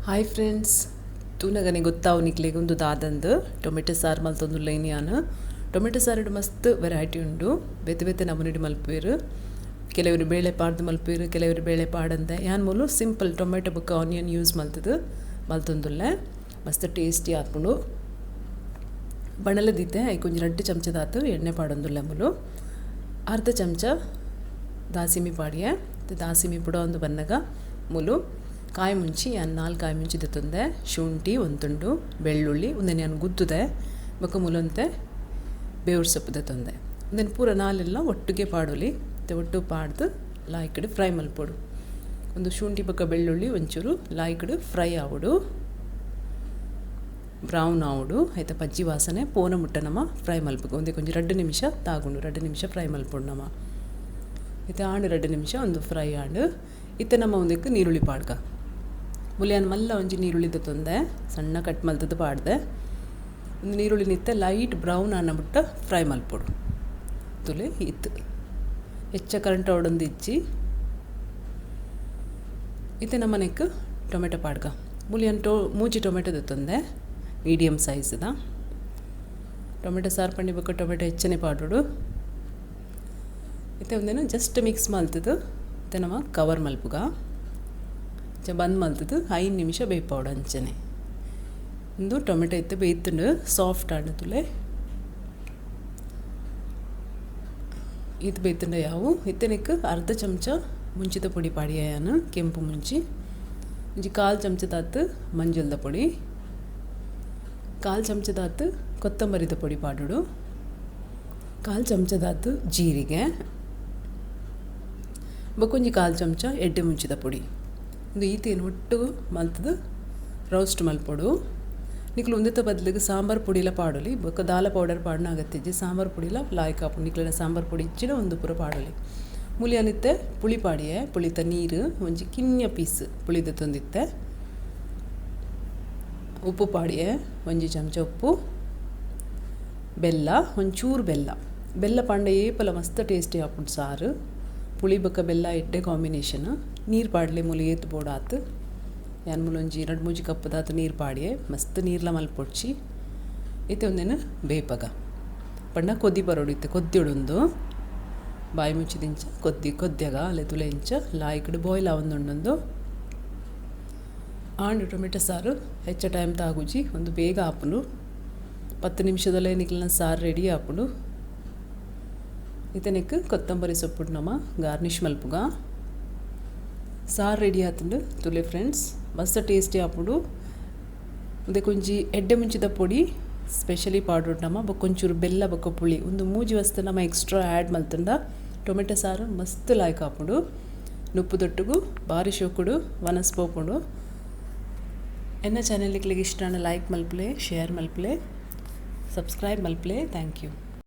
Hi friends, ತೂನಗನೆ ಗೊತ್ತಾವು ನಿಕ್ಲೆಗ್ ಒಂದು ದಾದಂದು tomato ಸಾರು ಮಲ್ತೊಂದುಲ್ಲ ನಾನು. ಟೊಮೆಟೊ ಸಾರು ಮಸ್ತ್ ವೆರೈಟಿ ಉಂಡು. ಬೇತೆ ಬೇತೆ ನಮೂನಿಡು ಮಲ್ಪೇರು. ಕೆಲವರು ಬೇಳೆ ಪಾಡ್ದು ಮಲ್ಪೇರು, ಕೆಲವರು ಬೇಳೆ ಪಾಡಂದೆ. ಯಾನ್ ಮೂಲು ಸಿಂಪಲ್ ಟೊಮೆಟೊ ಬೊಕ್ಕ ಆನಿಯನ್ ಯೂಸ್ ಮಲ್ತದು ಮಲ್ತೊಂದುಲ್ಲ ಮಸ್ತ್ ಟೇಸ್ಟಿ ಆಪುಂಡು. ಬಣಲದಿತ್ತೆ ಐಕ್ ಒಂಜಿ 2 ಚಮಚದಾತು ಎಣ್ಣೆ ಪಾಡೊಂದುಲ್ಲ ಮೂಲು. ಅರ್ಧ ಚಮಚ ದಾಸಿಮಿ ಪಾಡಿಯೆ. ದಾಸಿಮಿ ಪುಡ ಒಂದು ಬನ್ನಗ ಮೂಲು ಕಾಯಿ ಮುಂಚಿ 4 ಕಾಯಿ ಮುಂಚಿ ದತ್ತೊಂದೆ. ಶುಂಠಿ ಒಂತುಂಡು, ಬೆಳ್ಳುಳ್ಳಿ ಒಂದೆನೆ ನಾನು ಗುದ್ದುದೆ ಬೊಕ್ಕ ಮೂಲಂತೆ ಬೇವ್ರ ಸೊಪ್ಪು ದತ್ತೊಂದೆ. ಒಂದೆನು ಪೂರ ನಾಲೆಲ್ಲ ಒಟ್ಟಿಗೆ ಪಾಡೋಲಿ ಒಟ್ಟು ಪಾಡ್ದು ಲಾಯ್ಕಡೆ ಫ್ರೈ ಮಲ್ಪೊಡು. ಒಂದು ಶುಂಠಿ ಬೊಕ್ಕ ಬೆಳ್ಳುಳ್ಳಿ ಒಂಚೂರು ಲಾಯ್ಕಡೆ ಫ್ರೈ ಆವಡು, ಬ್ರೌನ್ ಆವಡು. ಆಯ್ತಾ ಪಜ್ಜಿ ವಾಸನೆ ಪೋನ ಮುಟ್ಟ ನಮ್ಮ ಫ್ರೈ ಮಲ್ಪಗೆ ಒಂದೇ ಕೊಂಚ 2 ನಿಮಿಷ ತಾಗುಂಡು. 2 ನಿಮಿಷ ಫ್ರೈ ಮಲ್ಪೊಡು ನಮ್ಮ. ಆಯ್ತು ಆಂಡು 2 ನಿಮಿಷ ಒಂದು ಫ್ರೈ ಆಂಡು ಇತ್ತೆ ನಮ್ಮ ಒಂದಕ್ಕೆ ನೀರುಳ್ಳಿ ಪಾಡ್ಗ ಮುಲಿಯನ್ ಮಲ್ಲ ಒಂಜಿ ನೀರುಳ್ಳಿ ದತ್ತೊಂದೆ ಸಣ್ಣ ಕಟ್ ಮಲ್ತದ್ದು ಪಾಡ್ದೆ. ಒಂದು ನೀರುಳ್ಳಿ ನಿತ್ತೆ ಲೈಟ್ ಬ್ರೌನ್ ಅನ್ನ ಬಿಟ್ಟು ಫ್ರೈ ಮಲ್ಪೊಡು. ತುಲೆ ಇತ್ತು ಹೆಚ್ಚ ಕರೆಂಟ್ ಅವಡೊಂದು ಇಜ್ಜಿ ಇತ್ತೆ ನಮ್ಮನೆಕ್ ಟೊಮೆಟೊ ಪಾಡ್ಗ ಮುಲಿಯನ್ ಮೂಜಿ ಟೊಮೆಟೊ ದತ್ತೊಂದೆ ಮೀಡಿಯಮ್ ಸೈಜ್ದ. ಟೊಮೆಟೊ ಸಾರು ಪಂಡಿ ಬೇಕು ಟೊಮೆಟೊ ಹೆಚ್ಚನೆ ಪಾಡೋಡು. ಇತ್ತೆ ಒಂದೇನು ಜಸ್ಟ್ ಮಿಕ್ಸ್ ಮಲ್ತದ್ದು ಇತ್ತೆ ನಮ್ಮ ಕವರ್ ಮಲ್ಪುಗ ಬಂದ್ ಮಲ್ತದ್ದು 5 ನಿಮಿಷ ಬೇಯ್ಪೌಡು ಅಂಚನೆ. ಒಂದು ಟೊಮೆಟೊ ಇತ್ತು ಬೇಯ್ತುಂಡು ಸಾಫ್ಟ್ ಆಂಡು ತುಲೆ ಇದು ಬೇಯ್ತುಂಡು ಯಾವು ಇತ್ತನಿಕ್ ಅರ್ಧ ಚಮಚ ಮುಂಚಿದ ಪೊಡಿ ಪಾಡಿಯಾನು ಕೆಂಪು ಮುಂಚಿ ಒಂಜಿ 1/4 ಚಮಚದಾತು ಮಂಜುಳದ ಪೊಡಿ, 1/4 ಚಮಚದಾತು ಕೊತ್ತಂಬರಿದ ಪೊಡಿ ಪಾಡೋಡು, 1/4 ಚಮಚದಾತು ಜೀರಿಗೆ ಬೊಕ್ಕೊಂಜಿ 1/4 ಚಮಚ ಎಡ್ಡೆ ಮುಂಚಿದ ಪೊಡಿ. ಒಂದು ಈತೇನು ಒಟ್ಟು ಮಲ್ತದು ರೋಸ್ಟ್ ಮಲ್ಪೊಡು. ನಿಕ್ಲು ಒಂದೇ ಬದಲಿಗೆ ಸಾಂಬಾರು ಪುಡಿಲ ಪಾಡೋಲಿ ಬೊಕ್ಕ ದಾಲ ಪೌಡರ್ ಪಾಡನ ಅಗತ್ಯಜಿ ಸಾಂಬಾರು ಪುಡಿಲ ಲಾಯ್ಕ್ ಹಾಪು ನಿಕ್ಲಿನ ಸಾಂಬಾರು ಪುಡಿ ಇಚ್ಚಿನ ಒಂದು ಪೂರ ಪಾಡೋಲಿ. ಮುಲಿ ಅನಿತ್ತೆ ಪುಳಿ ಪಾಡಿಯೆ ಪುಳಿತ ನೀರು ಒಂಜಿ ಕಿನ್ಯ ಪೀಸ್ ಪುಳಿದ ತಂದಿತ್ತೆ. ಉಪ್ಪು ಪಾಡಿಯೆ ಒಂಜಿ ಚಮಚ ಉಪ್ಪು, ಬೆಲ್ಲ ಒಂಚೂರು ಬೆಲ್ಲ ಪಾಂಡ ಏಪಲ ಮಸ್ತ್ ಟೇಸ್ಟಿ ಹಾಪುಂಡು ಸಾರು. ಪುಳಿ ಬೊಕ್ಕ ಬೆಲ್ಲ ಎಡ್ಡೆ ಕಾಂಬಿನೇಷನ್. ನೀರು ಪಾಡಲೆ ಮುಲಿ ಏತು ಬೋಡಾತು ಯಾನ್ ಮುಲೊಂಜಿ 2-3 ಕಪ್ಪದಾತು ನೀರು ಪಾಡಿಯೆ ಮಸ್ತ್ ನೀರ್ಲ ಮಲ್ಪೊಡ್ಚಿ ಇತ್ತೆ ಒಂದೇನು ಬೇಪಗ ಪಂಡ ಕೊದ್ದಿ ಬರೋಡು. ಇತ್ತೆ ಕೊದ್ದಿಯೊಡೊಂದು ಬಾಯಿ ಮುಚ್ಚಿದಿಂಚ ಕೊದ್ದ್ಯಾಗ ಅಲೆ ತುಲೆ ಇಂಚ ಲಾಯ್ಕಡೆ ಬಾಯ್ಲ್ ಆವೊಂದುಂಡೊಂದು ಆಂಡು ಟೊಮೆಟೊ ಸಾರು ಹೆಚ್ಚ ಟೈಮ್ ತಾಗುಜಿ ಒಂದು ಬೇಗ ಆಪುಂಡು. 10 ನಿಮಿಷದಲ್ಲೇ ನಿಕ್ಲಿನ ಸಾರು ರೆಡಿ ಆಪುಂಡು. ಇತನೆಕ್ ಕೊತ್ತಂಬರಿ ಸೊಪ್ಪು ನಮ್ಮ ಗಾರ್ನಿಷ್ ಮಲ್ಪುಗ ಸಾರು ರೆಡಿ ಆತುಂಡು ತುಲೆ ಫ್ರೆಂಡ್ಸ್. ಮಸ್ತ್ ಟೇಸ್ಟಿ ಆಪುಂಡು. ಅದೇ ಕೊಂಚಿ ಎಡ್ಡೆ ಮುಂಚಿದ ಪೊಡಿ ಸ್ಪೆಷಲಿ ಪಾಡೋಡು ನಮ್ಮ ಬೊಕ್ಕೊಂಚೂರು ಬೆಲ್ಲ ಬೊಕ್ಕ ಪುಳಿ ಒಂದು 3 ವಸ್ತು ನಮ್ಮ ಎಕ್ಸ್ಟ್ರಾ ಆ್ಯಡ್ ಮಲ್ತಂಡ ಟೊಮೆಟೊ ಸಾರು ಮಸ್ತ್ ಲಾಯ್ಕ್ ಆಪುಂಡು. ನುಪ್ಪು ದೊಟ್ಟುಗು ಬಾರಿ ಶೋಕುಡು ವನಸ್ಪೋಪುಂಡು. ಎನ್ನ ಚಾನೆಲ್ ಇಷ್ಟ ಲೈಕ್ ಮಲ್ಪಲೆ, ಶೇರ್ ಮಲ್ಪಲೆ, ಸಬ್ಸ್ಕ್ರೈಬ್ ಮಲ್ಪಲೆ. Thank you.